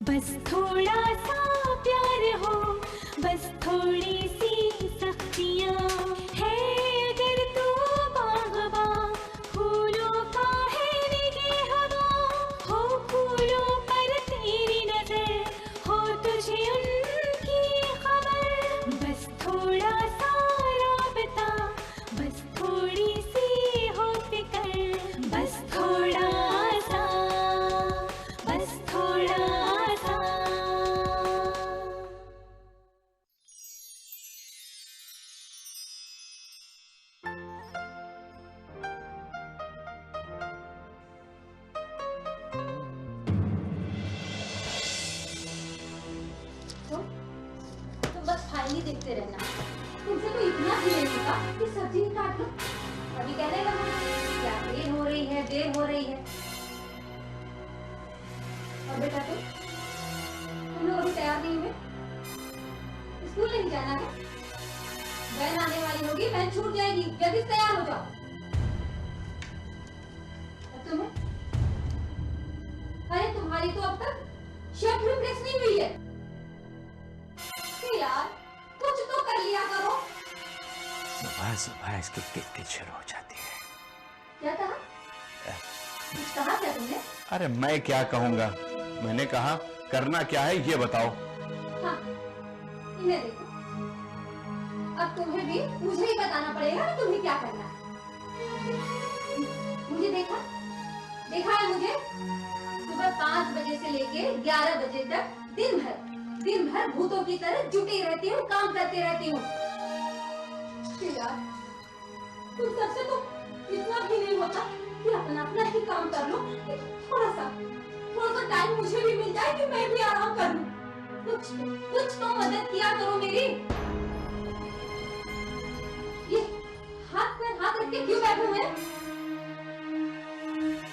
बस थोड़ा सा प्यार हो, बस थोड़ी सी सख्तियाँ है। अगर तू बाग़बा फूलों का है निगे हवा, हो फूलों पर तेरी नजर, हो तुझे उनकी खबर। बस थोड़ा सा राबता, बस थोड़ी सी हो फिक्र, बस थोड़ा सा, बस थोड़ा सा। तुम बस फाइल देखते रहना। तुमसे तो इतना भी नहीं होता कि सब्जी काट लो। अभी कहने लगा क्या देर हो रही है, देर हो रही है। और बेटा तुम लोग अभी तैयार नहीं हुए? स्कूल नहीं जाना है? वैन आने वाली होगी, वैन छूट जाएगी, जल्दी तैयार हो जाओ। और तुम्हें? अरे तुम्हारी तो अब तक शर्ट भी प्रेस नहीं हुई है। यार कुछ तो कर लिया करो। सुबह सुबह इसकी किचकिच शुरू हो जाती है। क्या कहा? कुछ कहा क्या तुमने? अरे मैं क्या कहूंगा, मैंने कहा करना क्या है ये बताओ। हाँ, इन्हें देखो। अब तुम्हें भी मुझे ही बताना पड़ेगा कि तुम्हें क्या करना है। मुझे देखा है मुझे। सुबह 5 बजे से लेके 11 बजे तक दिन भर भूतों की तरह जुटी रहती हूँ, काम करती रहती हूँ। यार, तुम सबसे तो इतना भी नहीं होता कि अपना ही काम कर लो। थोड़ा सा टाइम मुझे भी मिल जाए कि मैं भी आराम कर लूं। कुछ तो मदद किया करो मेरी। ये हाथ पर हाथ रख के क्यों बैठे हुए?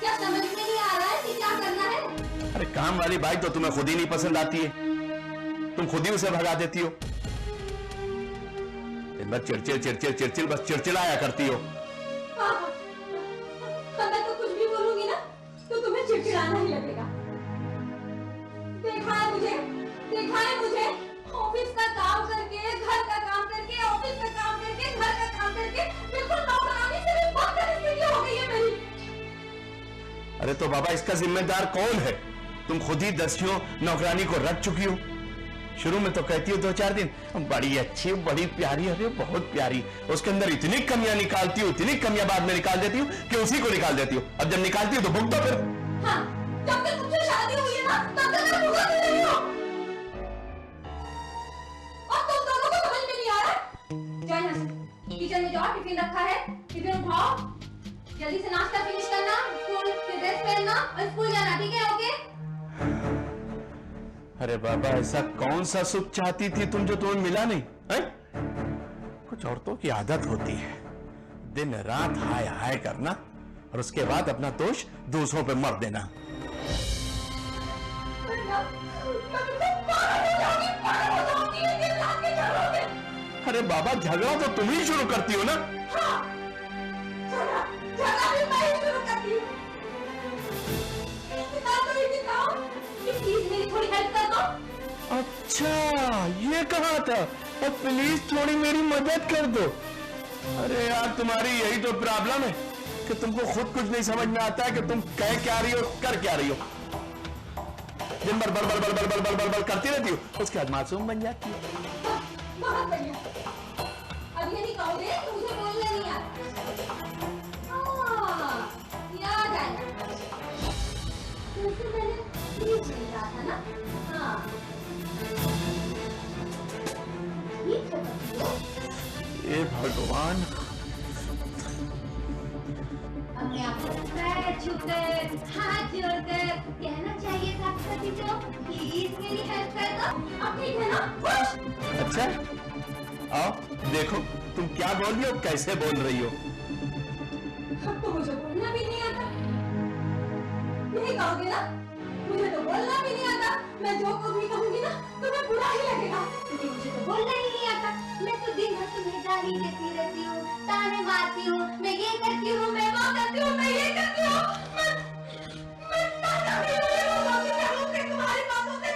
क्या समझ में नहीं आ रहा है कि क्या करना है? अरे काम वाली बाई तो तुम्हें खुद ही नहीं पसंद आती है, तुम खुद ही उसे भगा देती हो। बस चिड़चिड़ बस चिड़चिड़ाया करती हो। मैं तो कुछ भी बोलूंगी ना तो तुम्हें चिड़चिड़ाना ही लगेगा। देखा है मुझे ऑफिस का काम करके, घर का काम करके, ऑफिस का काम करके, घर का काम करके बिल्कुल नौकरानी से भी बदतर स्थिति हो गई है मेरी। अरे तो बाबा इसका जिम्मेदार कौन है? तुम खुद ही 10 नौकरानी को रख चुकी हो। शुरू में तो कहती हो 2-4 दिन बड़ी अच्छी, बड़ी प्यारी, अरे बहुत प्यारी, उसके अंदर इतनी कमियां निकालती हो, इतनी कमियां बाद में निकाल देती हो कि उसी को निकाल देती हो। अब जब निकालती हो तो भुगतो फिर। हाँ, जब तक तुमसे शादी हुई है ना तब तक मैं भुगतती नहीं हूँ। और तुम दोनों को समझ में नहीं आ रहा? जाओ यहाँ से, किचन में जाओ, टिफिन रखा है, टिफिन उठाओ, जल्दी से नाश्ता फिनिश करना, स्कूल की ड्रेस पहनना और स्कूल जाना, ठीक है? ओके? अरे बाबा ऐसा कौन सा सुख चाहती थी तुम जो तुम्हें मिला नहीं है? कुछ औरतों की आदत होती है दिन रात हाय हाय करना और उसके बाद अपना दोष दूसरों पे मर देना। अरे बाबा झगड़ा तो तुम ही शुरू करती हो ना? हाँ, झगड़ा भी मैं ही शुरू करती हूँ। प्लीज मेरी थोड़ी हेल्प कर दो। अच्छा ये कहा था, और प्लीज थोड़ी मेरी मदद कर दो। अरे यार तुम्हारी यही तो प्रॉब्लम है कि तुमको खुद कुछ नहीं समझ में आता है कि तुम कह क्या रही हो, कर क्या रही हो। दिन भर बल करती रहती हो, उसके बाद मासूम बन जाती हो। बहुत बढ़िया। अब ये नहीं कहोगे कि मुझे बोलना नहीं आता। याद आया, तुमसे मैंने ठीक नहीं कहा था ना? हाँ, ठीक है बच्चों। ये भगवान, अपने आप को पैर छूकर, हाथ जोड़कर कहना चाहिए था सभी को, प्लीज मेरी हेल्प कर दो। अब ठीक है ना? खुश? अच्छा आओ देखो तुम क्या बोल रही हो, कैसे बोल रही हो। अब तो मुझे बोलना भी नहीं आता। नहीं कहोगे ना? मुझे तो बोलना भी नहीं आता। मैं जो कुछ भी कहूंगी ना तुम्हें बुरा ही लगेगा, क्योंकि मुझे तो बोलना ही नहीं आता। मैं तो दिन भर तुम्हें गाली देती रहती हूँ, ताने मारती हूँ, मैं ये करती हूँ, मैं वो करती हूँ, मैं ये करती हूँ। मैं ताना भी तुम्हारी बातों से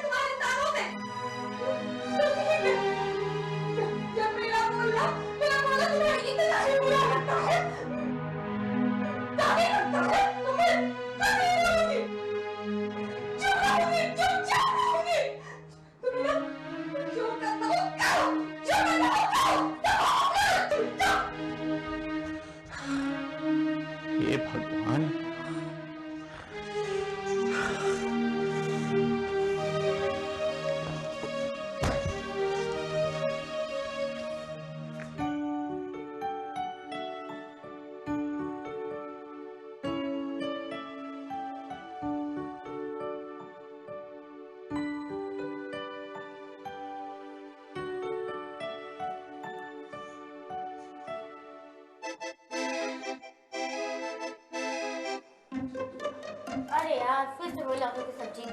आज फिर से वही लौकी की सब्जी।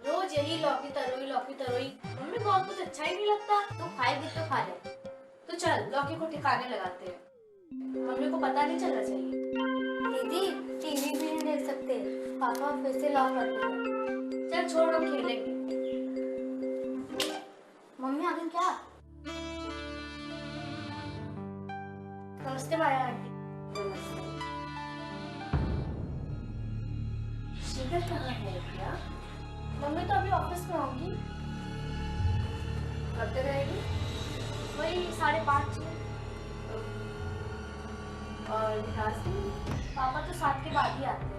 रोज यही लौकी तरोई। मम्मी को और कुछ अच्छा ही नहीं लगता। तू खाएगी तो खा ले। तो चल लौकी को ठिकाने लगाते हैं। मम्मी को पता नहीं चलना चाहिए। दीदी टीवी भी नहीं देख सकते, पापा फिर से लॉक कर दिया। चल छोड़, हम खेलेंगे। मम्मी आगे क्या? नमस्ते माया आंटी। नमस्ते। शीतल कहाँ है क्या? मम्मी तो अभी ऑफिस में होंगी। कब तक रहेगी? वही 5:30। और विकास पापा तो 7 के बाद ही आते हैं।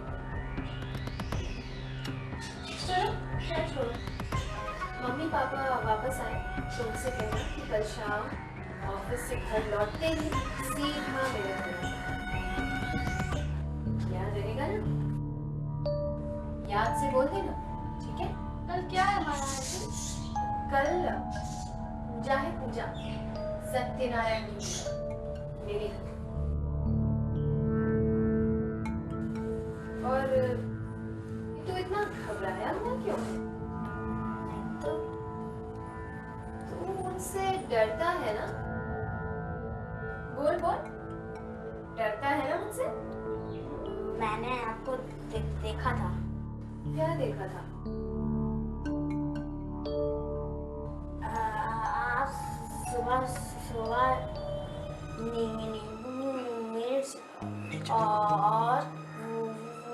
चलो क्या छोड़ो। मम्मी पापा वापस आए तो उनसे कहना कि कल शाम ऑफिस से घर लौटते ही सीधा मेरे घर याद रहेगा ना? याद से बोल देना, ठीक है? कल क्या है हमारा? कल पूजा है, पूजा सत्यनारायण की पूजा मेरे घर। और तू इतना घबराया हुआ क्यों? तो तू मुझसे डरता है ना? बोल बोल, डरता है ना मुझसे? मैंने आपको देखा था। क्या देखा था? आप सुबह मिर्च और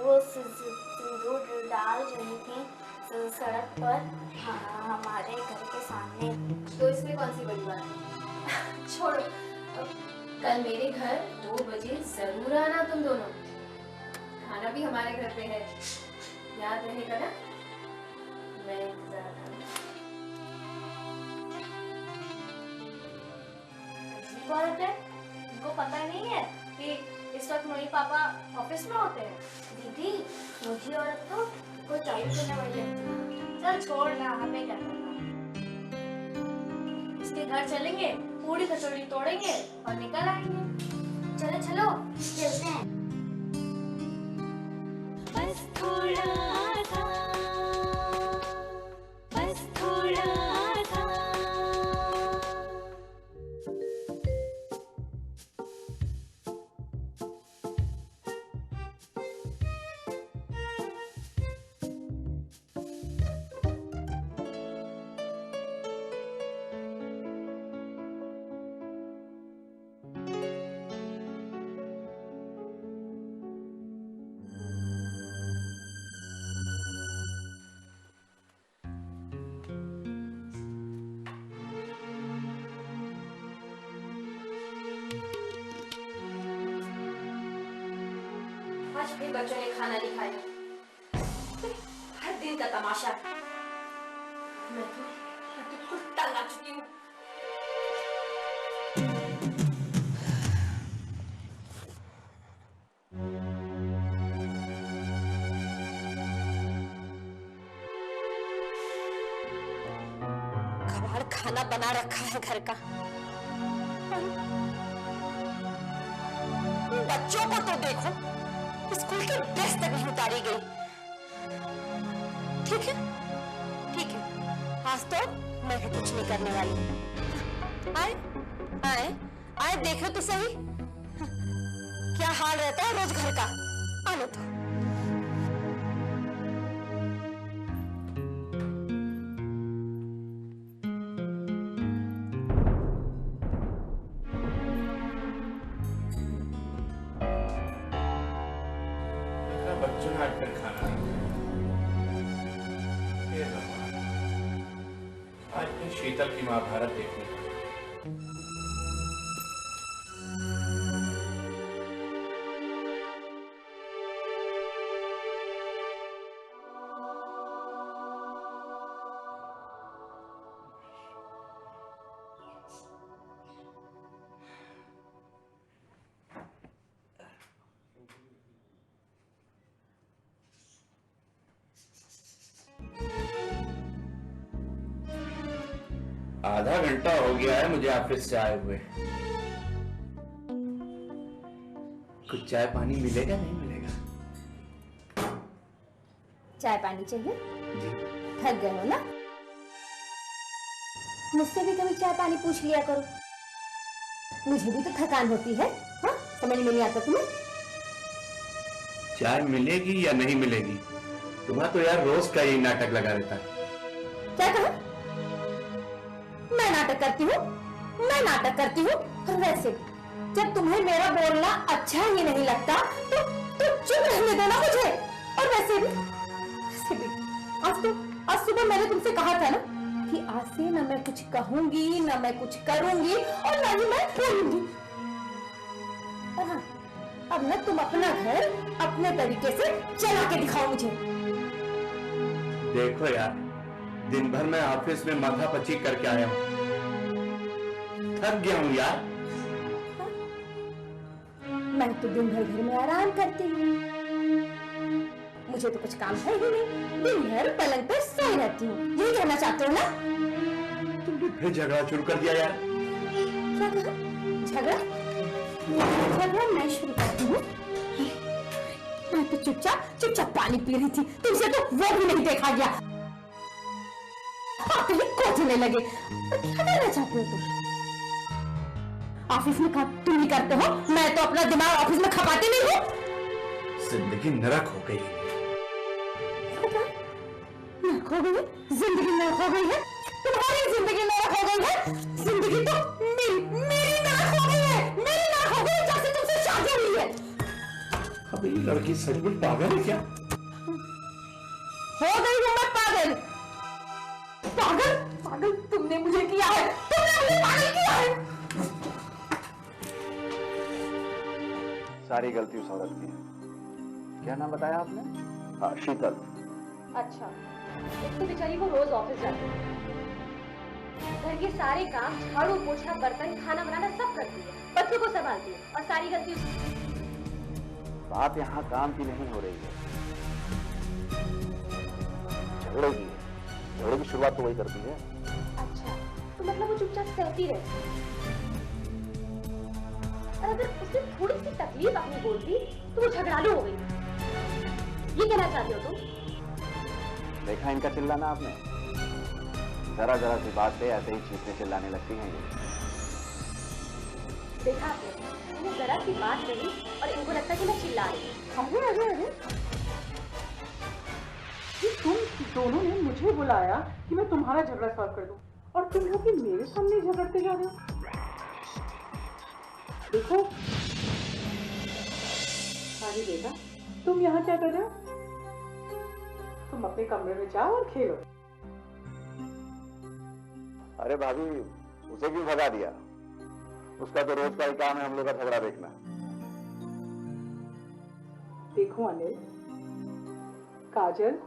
वो सिंदूर डाल रही थी सड़क पर हमारे घर के सामने। तो इसमें कौन सी बड़ी बात है? छोड़ो, कल मेरे घर 2 बजे जरूर आना तुम दोनों। खाना भी हमारे घर पे है, याद रहेगा ना? मैं इंतजार करूंगी। औरत है, उनको पता नहीं है कि इस वक्त मम्मी पापा ऑफिस में होते हैं। दीदी मुझे औरत तो कोई चाहिए करने वाली है। चल छोड़ ना, हमें क्या करना। इसके घर चलेंगे, पूरी कचौड़ी तोड़ेंगे और निकल आएंगे। चलो चलो चलते हैं। बस थोड़ा सा, बस थोड़ा सा। आज भी बच्चों ने खाना नहीं खाया। हर दिन का तमाशा। मैं तो खुद तंग आ चुकी हूँ। कबाड़ खाना बना रखा है घर का। बच्चों को तो देखो, स्कूल की ड्रेस तक नहीं उतारी गई। ठीक है ठीक है, आज तो मैं भी कुछ नहीं करने वाली। आए आए आए, देखो तो सही क्या हाल रहता है रोज घर का। आने तो बच्चों ने आकर खाना हे भगवान, आज मैं शीतल की महाभारत देखने आधा घंटा हो गया है मुझे ऑफिस से आए हुए। कुछ चाय पानी मिलेगा नहीं मिलेगा? चाय पानी चाहिए? जी। थक गए हो ना? मुझसे भी कभी चाय पानी पूछ लिया करो, मुझे भी तो थकान होती है। हाँ, समझ में नहीं आता तुम्हें? चाय मिलेगी या नहीं मिलेगी, तुम्हारा तो यार रोज का यही नाटक लगा रहता है। क्या कहा? मैं नाटक करती हूँ? मैं नाटक करती हूँ? और वैसे जब तुम्हें मेरा बोलना अच्छा ही नहीं लगता तो चुप रहने देना मुझे। और वैसे भी आज सुबह मैंने तुमसे कहा था ना कि आज से न मैं कुछ कहूंगी, न मैं कुछ करूंगी और न ही मैं बोलूंगी। और हाँ, अब न तुम अपना घर अपने तरीके से चला के दिखाओ मुझे। देखो यार, दिन भर मैं ऑफिस में माथा पच्ची करके आया हूँ, थक गया हूँ यार। मैं तो दिन भर घर में आराम करती हूँ, मुझे तो कुछ काम है ही नहीं, दिन भर पलंग पे सोई रहती हूँ। यही कहना चाहते हो ना? तुमने फिर झगड़ा शुरू कर दिया यार। क्या कहा? झगड़ा? झगड़ा मैं शुरू करती हूँ? मैं तो चुपचाप पानी पी रही थी, तुमसे तो वो भी नहीं देखा गया। आप कहीं कोसने लगे। और क्या करना चाहते हो तुम? ऑफिस में काम तुम ही करते हो, मैं तो अपना दिमाग ऑफिस में खपाती नहीं हूँ। जिंदगी नरक हो गई। नरक हो गई है? जिंदगी नरक हो गई है? तुम्हारी जिंदगी नरक हो गई है? जिंदगी तो मेरी नरक हो गई है। मेरी नरक हो गई है जब से तुमसे शादी हुई है। अब ये लड़की सचमुच पागल है क्या? हो गई हूँ मैं पागल। पागल तुमने मुझे किया है, तुमने मुझे पागल किया है। सारी गलती उस औरत की है। क्या नाम बताया आपने? हाँ, शीतल। अच्छा, एक तो बेचारी को रोज ऑफिस जाती है, घर के सारे काम, झाड़ू पोछा, बर्तन, खाना बनाना सब करती है, बच्चों को संभालती है और सारी गलती उसकी। बात यहाँ काम की नहीं हो रही है, झगड़े की है। झगड़े की शुरुआत तो वही करती है। अच्छा, तो मतलब वो चुपचाप सहती रहती है, और अगर उसने थोड़ी सी तकलीफ अपनी बोल दी तो वो झगड़ालू हो गई। ये कहना चाहते हो तुम? देखा इनका चिल्लाना आपने? जरा जरा सी बात पे ऐसे ही चीखने चिल्लाने लगती हैं ये। देखा आपने, मैंने जरा सी बात कही और इनको लगता है कि मैं चिल्ला रही हूँ। अरे तुम दोनों ने मुझे बुलाया कि मैं तुम्हारा झगड़ा सॉल्व कर दूं, और तुम लोग मेरे सामने झगड़ते जा रहे हो। देखो सारी बेटा, तुम यहाँ क्या कर रहे हो? तुम अपने कमरे में जाओ और खेलो। अरे भाभी, उसे क्यों भगा दिया? उसका तो रोज का ही काम है हम लोग का झगड़ा देखना। देखो अनिल, काजल,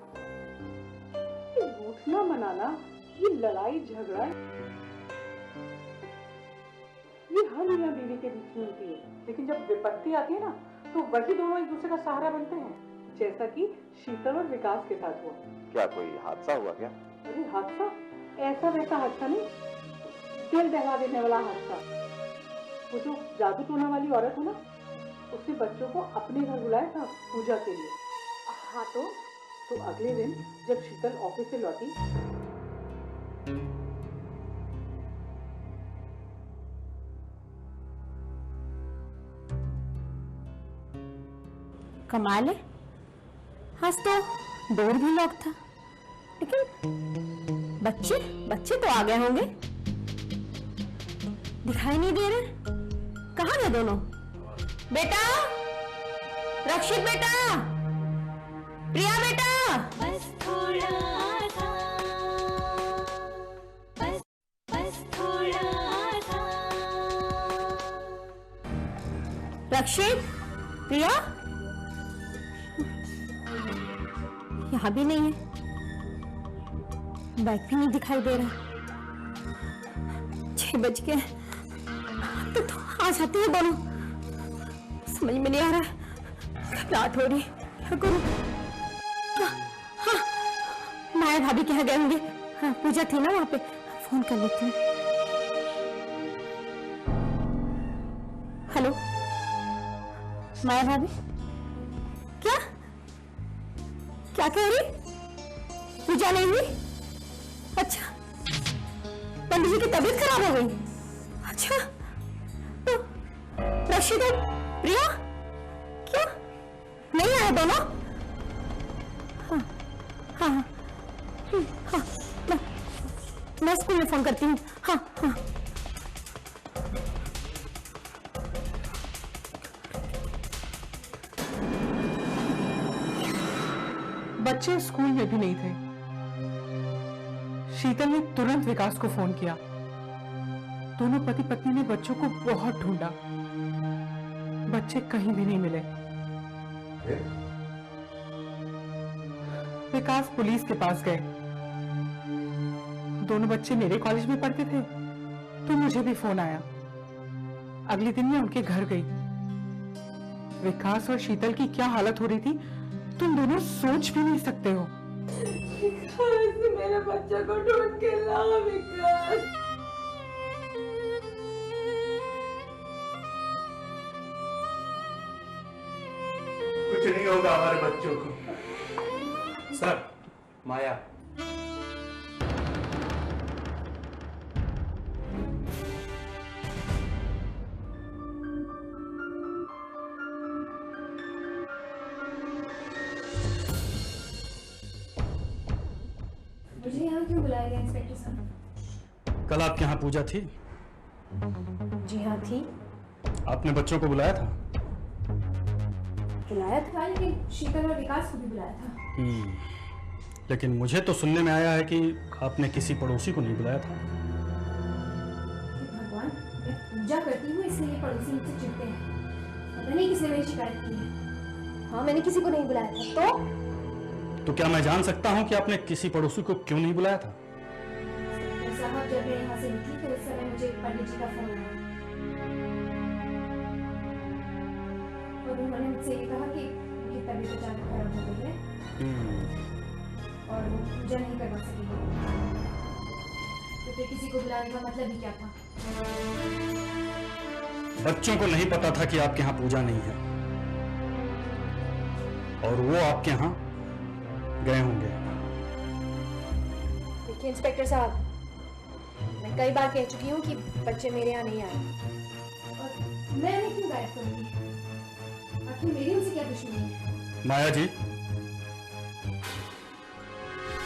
ये रूठना मनाना, ये लड़ाई झगड़ा, ये हर मियां बीवी के बीच में होती है, लेकिन जब विपत्ति आती है ना तो वही दोनों एक दूसरे का सहारा बनते हैं, जैसा कि शीतल और विकास के साथ हुआ। क्या कोई हादसा हुआ क्या? अरे हादसा? ऐसा वैसा हादसा नहीं, दिल दहला देने वाला हादसा। वो जो जादू टोना वाली औरत है ना, उसने बच्चों को अपने घर बुलाया था पूजा के लिए। हाँ, तो अगले दिन जब शीतल ऑफिस से लौटी, कमाल है, आज तो डोर भी लॉक था, लेकिन बच्चे तो आ गए होंगे। दिखाई नहीं दे रहे, कहाँ गए दोनों? बेटा, रक्षित बेटा, प्रिया बेटा। बस थोड़ा था, बस थोड़ा था। रक्षित, प्रिया, यहाँ भी नहीं है, बैग भी नहीं दिखाई दे रहा। 6 बज गए, तो आ जाते हैं दोनों, समझ में नहीं आ रहा, घबराहट हो रही, क्या करूं? हाँ, माया भाभी के यहाँ गए होंगे। हाँ, पूजा थी ना वहां पे, फोन कर लेती हूँ। हेलो माया भाभी, क्या क्या कह रही? पूजा नहीं हुई? अच्छा, पंडित जी की तबीयत खराब हो गई? अच्छा, तो रशीद और प्रिया क्या नहीं आए दोनों? हाँ हाँ हाँ, मैं स्कूल में फोन करती हूँ। हाँ हाँ। बच्चे स्कूल में भी नहीं थे। शीतल ने तुरंत विकास को फोन किया। दोनों पति पत्नी ने बच्चों को बहुत ढूंढा, बच्चे कहीं भी नहीं मिले। विकास पुलिस के पास गए। दोनों बच्चे मेरे कॉलेज में पढ़ते थे, तो मुझे भी फोन आया। अगले दिन मैं उनके घर गई। विकास और शीतल की क्या हालत हो रही थी तुम दोनों सोच भी नहीं सकते हो। मेरे बच्चे को ढूंढ के ला विकास। कुछ नहीं होगा हमारे बच्चों को। सर, माया। मुझे यहाँ क्यों बुलाया गया इंस्पेक्टर साहब? कल आपके यहाँ पूजा थी? जी हाँ थी। आपने बच्चों को बुलाया था? बुलाया था, लेकिन शीतल और विकास को भी बुलाया था। लेकिन मुझे तो सुनने में आया है कि आपने किसी पड़ोसी को नहीं बुलाया था। भगवान, मैं पूजा करती हूँ इसलिए ये पड़ोसी मुझसे चिढ़ते हैं। पता नहीं किसने मेरी शिकायत की है। हाँ, मैंने किसी को नहीं बुलाया था। तो क्या मैं जान सकता हूँ कि आपने किसी पड़ोसी को क्यों नहीं बुलाया था? साहब, जब मैं यहाँ से निकली तो उस समय मुझे पंडित जी का फोन आया और उन्होंने मुझसे ये कहा कि उनकी तबीयत अचानक खराब हो गई है और वो पूजा नहीं करवा सकेंगे। तो फिर किसी को बुलाने का मतलब ही क्या था? बच्चों को नहीं पता था कि आपके यहाँ पूजा नहीं है और वो आपके यहाँ गए होंगे। देखिए इंस्पेक्टर साहब, मैं कई बार कह चुकी हूँ कि बच्चे मेरे यहाँ नहीं आए और मैं उन्हें क्यों गायब करूँगी? आखिर मेरी उनसे क्या दुश्मनी है? माया जी,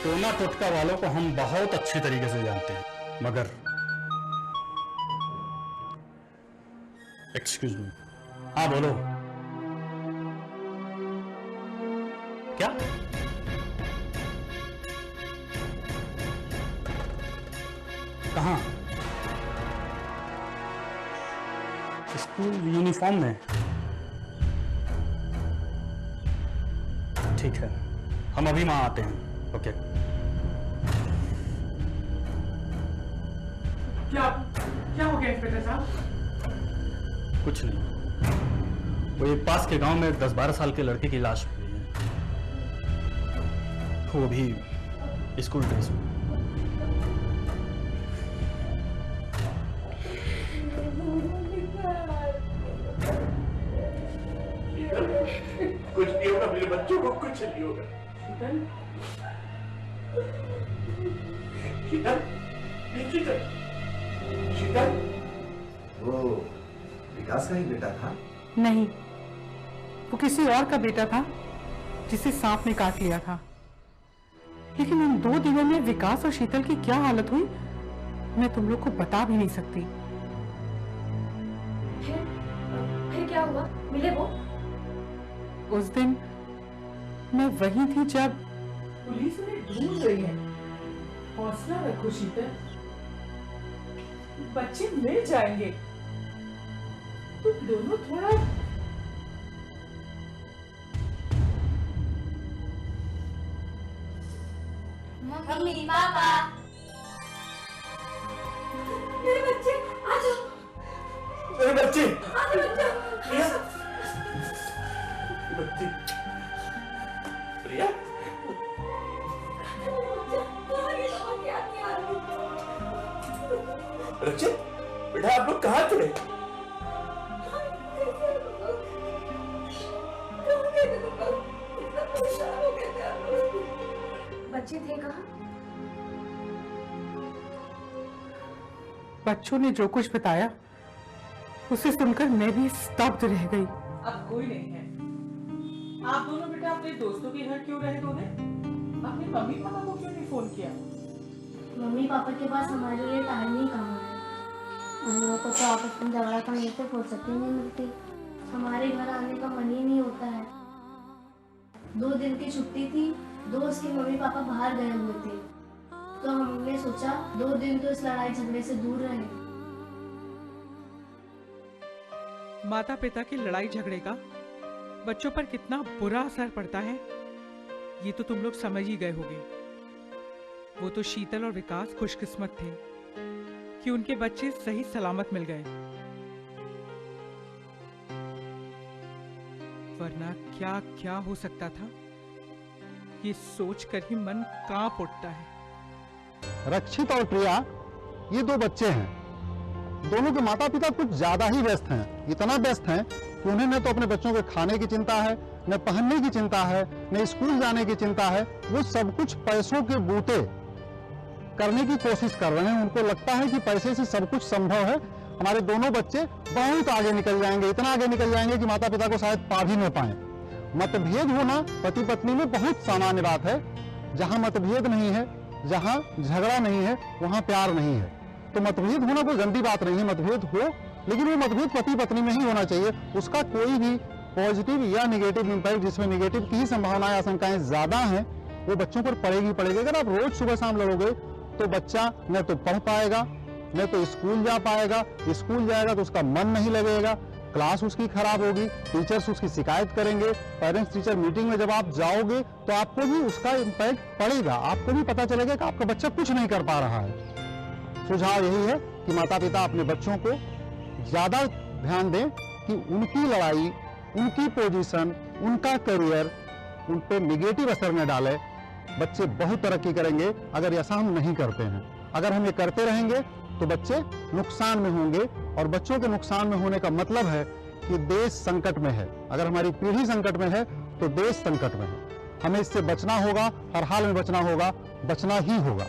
टोना टोटका वालों को हम बहुत अच्छी तरीके से जानते हैं, मगर एक्सक्यूज मी। हाँ बोलो। क्या? कहाँ? स्कूल यूनिफॉर्म में? ठीक है, हम अभी वहां आते हैं। ओके। क्या हो गया इंस्पेक्टर साहब? कुछ नहीं, वो एक पास के गांव में 10-12 साल के लड़के की लाश मिली है, वो भी स्कूल ड्रेस में। कुछ नहीं होगा मेरे बच्चों को, कुछ नहीं होगा। शीतल, शीतल, शीतल, वो विकास का ही बेटा था? नहीं, वो किसी और का बेटा था जिसे सांप ने काट लिया था। लेकिन उन 2 दिनों में विकास और शीतल की क्या हालत हुई मैं तुम लोग को बता भी नहीं सकती। फिर क्या हुआ? मिले वो? उस दिन मैं वहीं थी जब पुलिस उन्हें ढूंढ रही है। हौसला रखो शीतल, बच्चे मिल जाएंगे। तुम दोनों थोड़ा मम्मी पापा मेरे बच्चे आ जाओ, मेरे बच्चे, आ जाओ बच्चे। प्रिया, बच्चे, प्रिया, रचित, बेटा आप लोग कहाँ थे? बच्चे थे कहाँ? बच्चों ने जो कुछ बताया उसे सुनकर मैं भी स्तब्ध रह गई। अब कोई नहीं है। आप दोनों बेटा अपने दोस्तों के घर क्यों रहे दोने? अपने मम्मी पापा को क्यों नहीं फोन किया? मम्मी पापा के पास हमारे लिए टाइम ही कहाँ है। हम लोगों को तो आपस में झगड़ा करने से फुर्सत ही नहीं मिलती। हमारे घर आने का मन ही नहीं होता है। 2 दिन की छुट्टी थी, दोस्त के मम्मी पापा बाहर गए हुए थे, तो हमने सोचा 2 दिन तो इस लड़ाई झगड़े से दूर रहें। माता पिता की लड़ाई झगड़े का बच्चों पर कितना बुरा असर पड़ता है ये तो तुम लोग समझ ही गए होगे। वो तो शीतल और विकास खुशकिस्मत थे कि उनके बच्चे सही सलामत मिल गए, वरना क्या क्या हो सकता था ये सोचकर ही मन कांप उठता है। रक्षित और प्रिया ये 2 बच्चे हैं। दोनों के माता पिता कुछ ज्यादा ही व्यस्त हैं, इतना व्यस्त हैं कि उन्हें न तो अपने बच्चों के खाने की चिंता है, न पहनने की चिंता है, न स्कूल जाने की चिंता है। वो सब कुछ पैसों के बूते करने की कोशिश कर रहे हैं। उनको लगता है कि पैसे से सब कुछ संभव है। हमारे दोनों बच्चे बहुत आगे निकल जाएंगे, इतना आगे निकल जाएंगे कि माता पिता को शायद पा भी न पाए। मतभेद होना पति पत्नी में बहुत सामान्य बात है। जहां मतभेद नहीं है, जहां झगड़ा नहीं है, वहां प्यार नहीं है। तो मतभेद होना कोई गंदी बात नहीं है, मतभेद हो, लेकिन वो मतभेद पति पत्नी में ही होना चाहिए। उसका कोई भी पॉजिटिव या नेगेटिव इंपैक्ट, जिसमें नेगेटिव की ही संभावनाएं आशंकाएं ज्यादा हैं, वो बच्चों पर पड़ेगी पड़ेगी। अगर आप रोज सुबह शाम लड़ोगे तो बच्चा न तो पढ़ पाएगा, न तो स्कूल जा पाएगा। स्कूल जाएगा तो उसका मन नहीं लगेगा, क्लास उसकी खराब होगी, टीचर्स उसकी शिकायत करेंगे। पेरेंट्स टीचर मीटिंग में जब आप जाओगे तो आपको भी उसका इम्पैक्ट पड़ेगा, आपको भी पता चलेगा कि आपका बच्चा कुछ नहीं कर पा रहा है। सुझाव यही है कि माता पिता अपने बच्चों को ज्यादा ध्यान दें कि उनकी लड़ाई, उनकी पोजीशन, उनका करियर उन पर निगेटिव असर न डाले। बच्चे बहुत तरक्की करेंगे अगर ऐसा हम नहीं करते हैं। अगर हम ये करते रहेंगे तो बच्चे नुकसान में होंगे, और बच्चों के नुकसान में होने का मतलब है कि देश संकट में है। अगर हमारी पीढ़ी संकट में है तो देश संकट में है। हमें इससे बचना होगा, हर हाल में बचना होगा, बचना ही होगा।